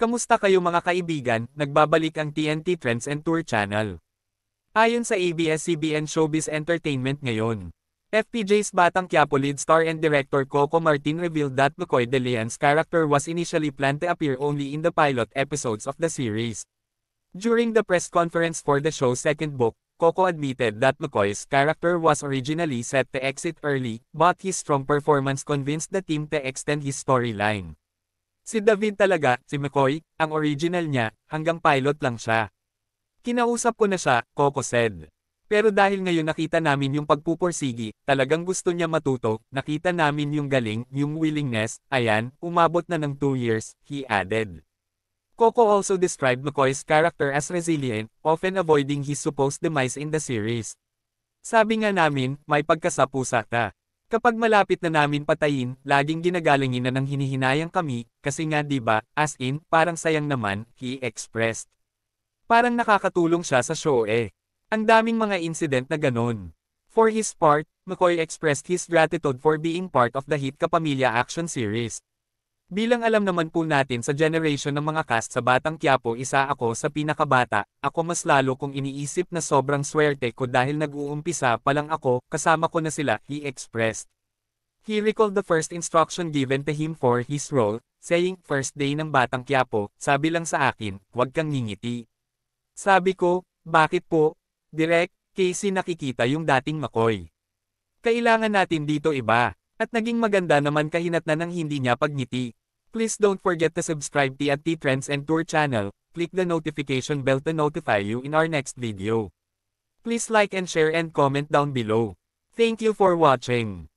Kamusta kayo mga kaibigan, nagbabalik ang TNT Trends and Tour Channel. Ayon sa ABS-CBN Showbiz Entertainment ngayon, FPJ's Batang Quiapo lead star and director Coco Martin revealed that McCoy De Leon's character was initially planned to appear only in the pilot episodes of the series. During the press conference for the show's second book, Coco admitted that McCoy's character was originally set to exit early, but his strong performance convinced the team to extend his storyline. Si David talaga, si McCoy, ang original niya, hanggang pilot lang siya. Kinausap ko na siya, Coco said. Pero dahil ngayon nakita namin yung pagpupursigi, talagang gusto niya matuto, nakita namin yung galing, yung willingness, ayan, umabot na ng 2 years, he added. Coco also described McCoy's character as resilient, often avoiding his supposed demise in the series. Sabi nga namin, may pagkasapusa ta. Kapag malapit na namin patayin, laging ginagalingin na ng hinihinayang kami, kasi nga 'di ba, as in, parang sayang naman, he expressed. Parang nakakatulong siya sa show eh. Ang daming mga incident na ganun. For his part, McCoy expressed his gratitude for being part of the hit Kapamilya action series. Bilang alam naman po natin sa generation ng mga cast sa Batang Quiapo, isa ako sa pinakabata, ako mas lalo kong iniisip na sobrang swerte ko dahil nag-uumpisa pa lang ako, kasama ko na sila, he expressed. He recalled the first instruction given to him for his role, saying, first day ng Batang Quiapo, sabi lang sa akin, huwag kang ngingiti. Sabi ko, bakit po? Direk, Casey nakikita yung dating McCoy. Kailangan natin dito iba, at naging maganda naman kahinatnan ng hindi niya pagngiti. Please don't forget to subscribe TNT Trends and Tour channel, click the notification bell to notify you in our next video. Please like and share and comment down below. Thank you for watching.